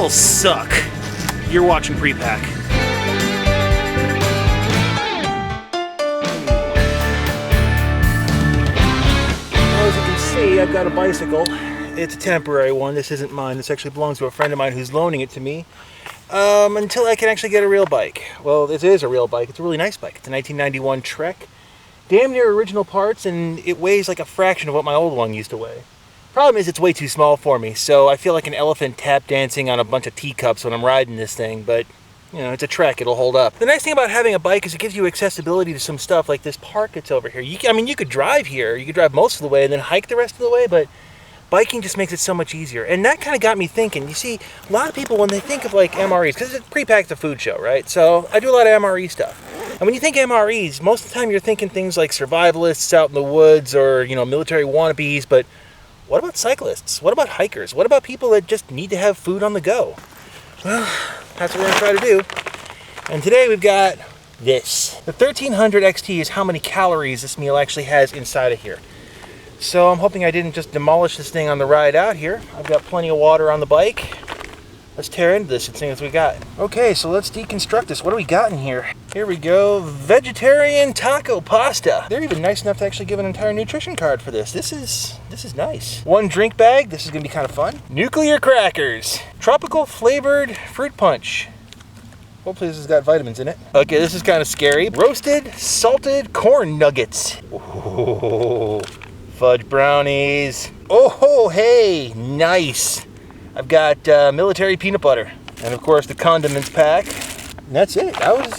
wheels suck. You're watching PrePack. Well, as you can see, I've got a bicycle. It's a temporary one. This isn't mine. This actually belongs to a friend of mine who's loaning it to me until I can actually get a real bike. Well, this is a real bike. It's a really nice bike. It's a 1991 Trek. Damn near original parts, and it weighs like a fraction of what my old one used to weigh. Problem is, it's way too small for me, so I feel like an elephant tap dancing on a bunch of teacups when I'm riding this thing, but you know, it's a Trek, it'll hold up. The nice thing about having a bike is it gives you accessibility to some stuff like this park that's over here. I mean, you could drive here, you could drive most of the way and then hike the rest of the way, but biking just makes it so much easier. And that kind of got me thinking. You see, a lot of people, when they think of like MREs, because PrePack's a food show, right? So I do a lot of MRE stuff. And when you think MREs, most of the time you're thinking things like survivalists out in the woods or, you know, military wannabes, but what about cyclists? What about hikers? What about people that just need to have food on the go? Well, that's what we're gonna try to do. And today we've got this. The 1300 XT is how many calories this meal actually has inside of here. So I'm hoping I didn't just demolish this thing on the ride out here. I've got plenty of water on the bike. Let's tear into this and see what we got. Okay, so let's deconstruct this. What do we got in here? Here we go, vegetarian taco pasta. They're even nice enough to actually give an entire nutrition card for this. This is nice. One drink bag, this is gonna be kind of fun. Nuclear crackers. Tropical flavored fruit punch. Hopefully this has got vitamins in it. Okay, this is kind of scary. Roasted salted corn nuggets. Ooh, fudge brownies. Oh, hey, nice. I've got military peanut butter. And of course the condiments pack. And that's it. That was...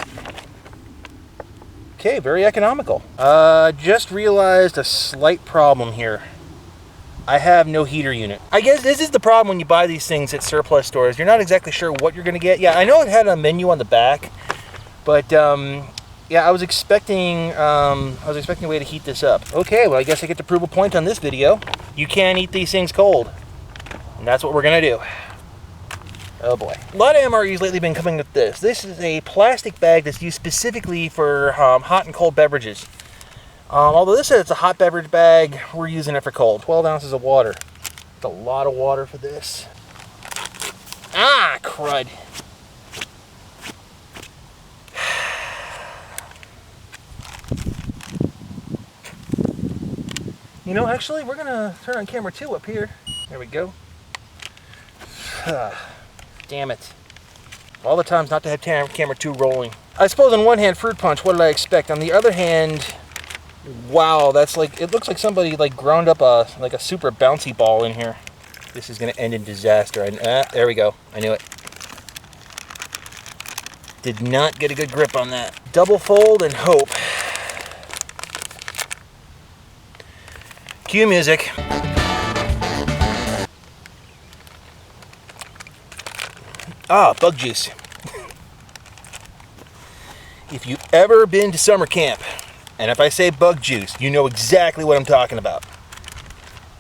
okay, very economical. Just realized a slight problem here. I have no heater unit. I guess this is the problem when you buy these things at surplus stores. You're not exactly sure what you're gonna get. Yeah, I know it had a menu on the back, but yeah, I was expecting a way to heat this up. Okay, well I guess I get to prove a point on this video. You can eat these things cold. And that's what we're gonna do. Oh boy. A lot of MREs lately been coming with this. This is a plastic bag that's used specifically for hot and cold beverages. Although this says it's a hot beverage bag, we're using it for cold. 12 ounces of water. That's a lot of water for this. Ah, crud. You know, actually, we're gonna turn on camera 2 up here. There we go. Damn it. All the times not to have camera 2 rolling. I suppose on one hand, fruit punch, what did I expect? On the other hand, wow, that's like, it looks like somebody like ground up a super bouncy ball in here. This is gonna end in disaster. There we go, I knew it. Did not get a good grip on that. Double fold and hope. Cue music. Ah, bug juice. If you've ever been to summer camp, and if I say bug juice, you know exactly what I'm talking about.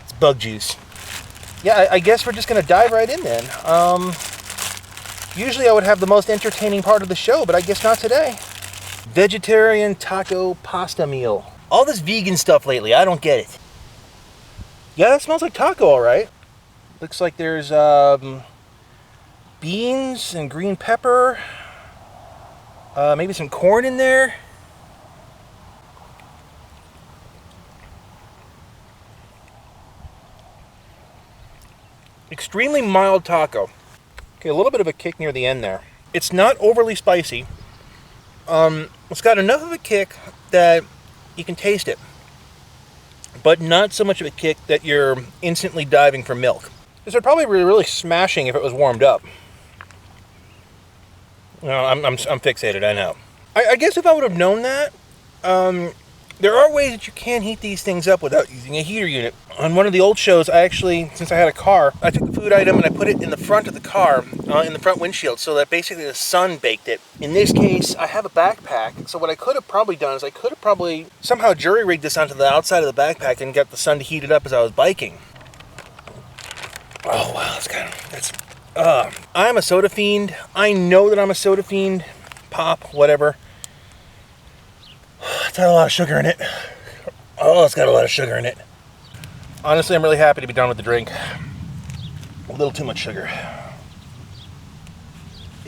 It's bug juice. Yeah, I guess we're just gonna dive right in then. Usually I would have the most entertaining part of the show, but I guess not today. Vegetarian taco pasta meal. All this vegan stuff lately, I don't get it. Yeah, that smells like taco, all right. Looks like there's beans and green pepper. Maybe some corn in there. Extremely mild taco. Okay, a little bit of a kick near the end there. It's not overly spicy. It's got enough of a kick that you can taste it, but not so much of a kick that you're instantly diving for milk. This would probably be really smashing if it was warmed up. No, I'm fixated, I know. I guess if I would have known that, there are ways that you can heat these things up without using a heater unit. On one of the old shows, I actually, since I had a car, I took the food item and I put it in the front of the car, in the front windshield, so that basically the sun baked it. In this case, I have a backpack, so what I could have probably done is I could have probably somehow jury-rigged this onto the outside of the backpack and got the sun to heat it up as I was biking. Oh wow, I'm a soda fiend. I know that I'm a soda fiend. Pop, whatever. It's got a lot of sugar in it. Oh, it's got a lot of sugar in it. Honestly, I'm really happy to be done with the drink. A little too much sugar.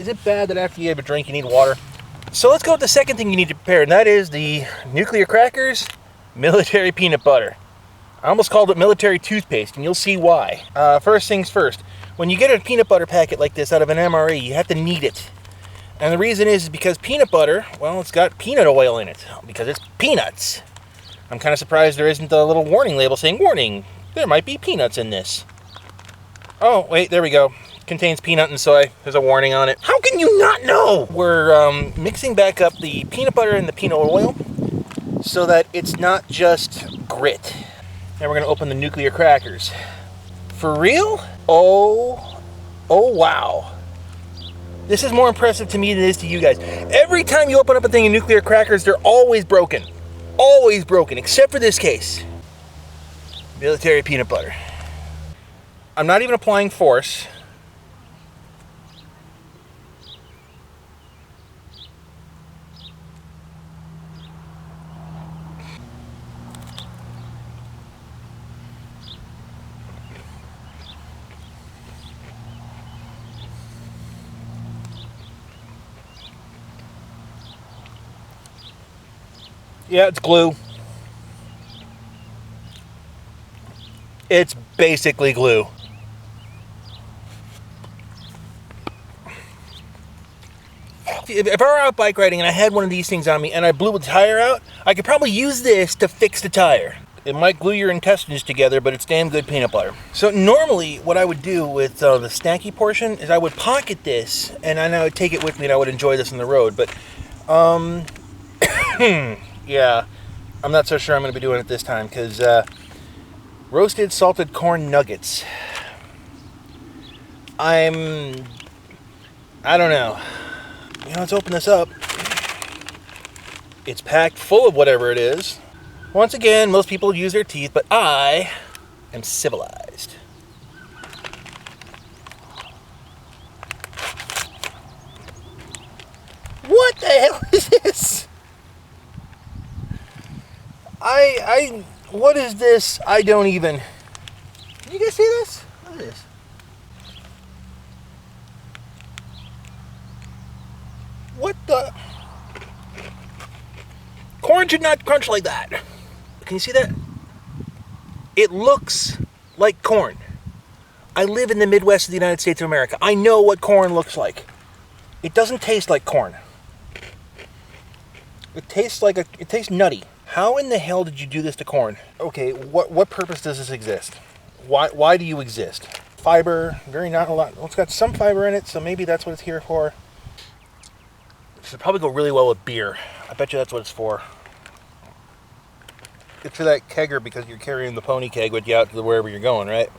Is it bad that after you have a drink you need water? So let's go with the second thing you need to prepare, and that is the nuclear crackers, military peanut butter. I almost called it military toothpaste, and you'll see why. First things first, when you get a peanut butter packet like this out of an MRE, you have to knead it. And the reason is because peanut butter, well, it's got peanut oil in it, because it's peanuts. I'm kind of surprised there isn't a little warning label saying, warning, there might be peanuts in this. Oh, wait, there we go. Contains peanut and soy. There's a warning on it. How can you not know? We're mixing back up the peanut butter and the peanut oil so that it's not just grit. Now we're gonna open the nuclear crackers. For real? Oh wow. This is more impressive to me than it is to you guys. Every time you open up a thing of nuclear crackers, they're always broken. Always broken, except for this case. Military peanut butter. I'm not even applying force. Yeah, it's glue. It's basically glue. If I were out bike riding and I had one of these things on me and I blew a tire out, I could probably use this to fix the tire. It might glue your intestines together, but it's damn good peanut butter. So normally what I would do with the snacky portion is I would pocket this and then I would take it with me and I would enjoy this on the road. But, yeah, I'm not so sure I'm going to be doing it this time because roasted salted corn nuggets. I don't know. You know, let's open this up. It's packed full of whatever it is. Once again, most people use their teeth, but I am civilized. What the hell is this? What is this? I don't even... Can you guys see this? What is this? What the? Corn should not crunch like that. Can you see that? It looks like corn. I live in the Midwest of the United States of America. I know what corn looks like. It doesn't taste like corn. It tastes nutty. How in the hell did you do this to corn? Okay, what purpose does this exist? Why do you exist? Fiber, not a lot. Well, it's got some fiber in it, so maybe that's what it's here for. It should probably go really well with beer. I bet you that's what it's for. It's for that kegger because you're carrying the pony keg with you out to wherever you're going, right?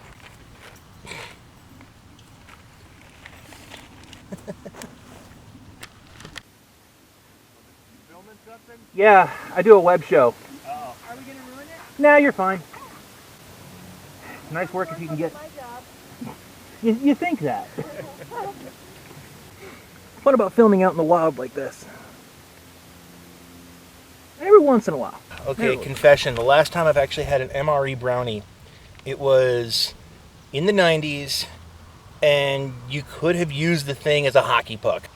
Filming something? Yeah, I do a web show. Uh-oh. Are we going to ruin it? Nah, you're fine. Nice work if you can get... My job. You think that. What about filming out in the wild like this? Every once in a while. Okay, confession. The last time I've actually had an MRE Brownie, it was in the 90s, and you could have used the thing as a hockey puck.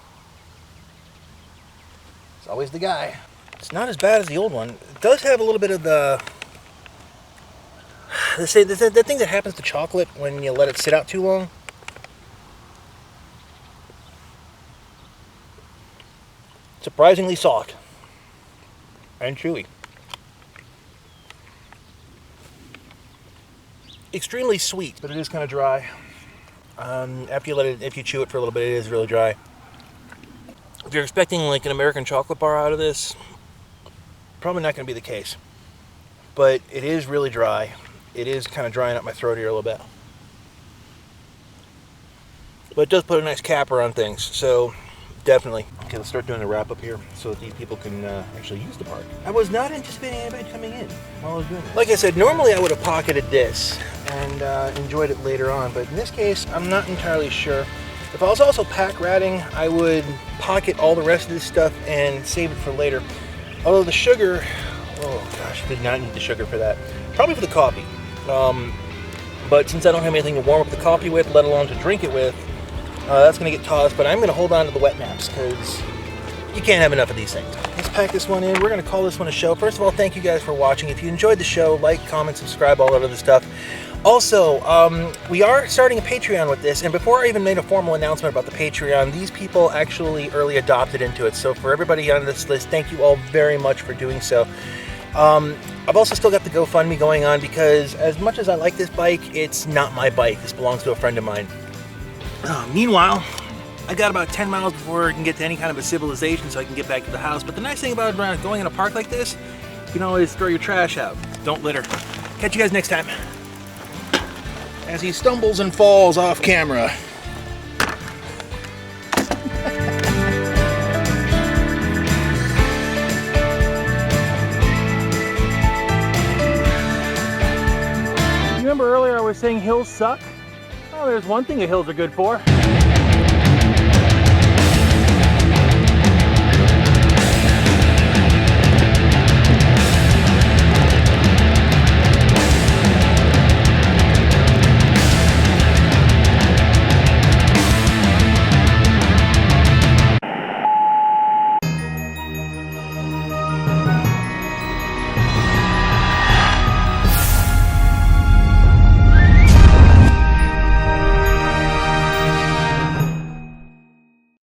It's always the guy. It's not as bad as the old one. It does have a little bit of the... They say the thing that happens to chocolate when you let it sit out too long. Surprisingly soft and chewy. Extremely sweet, but it is kind of dry. If you chew it for a little bit, it is really dry. If you're expecting like an American chocolate bar out of this, probably not going to be the case. But it is really dry. It is kind of drying up my throat here a little bit. But it does put a nice capper on things, so definitely. Okay, let's start doing the wrap up here so that these people can actually use the park. I was not anticipating anybody coming in while I was doing this. Like I said, normally I would have pocketed this and enjoyed it later on, but in this case, I'm not entirely sure. If I was also pack ratting, I would pocket all the rest of this stuff and save it for later. Although the sugar, oh gosh, did not need the sugar for that. Probably for the coffee. But since I don't have anything to warm up the coffee with, let alone to drink it with, That's going to get tossed, but I'm going to hold on to the wet maps because you can't have enough of these things. Let's pack this one in. We're going to call this one a show. First of all, thank you guys for watching. If you enjoyed the show, like, comment, subscribe, all that other stuff. Also, we are starting a Patreon with this, and before I even made a formal announcement about the Patreon, these people actually early adopted into it. So for everybody on this list, thank you all very much for doing so. I've also still got the GoFundMe going on because as much as I like this bike, it's not my bike. This belongs to a friend of mine. Meanwhile, I got about 10 miles before I can get to any kind of a civilization so I can get back to the house. But the nice thing about going in a park like this, you can always throw your trash out. Don't litter. Catch you guys next time. As he stumbles and falls off camera. Remember earlier I was saying hills suck? Well, there's one thing that hills are good for.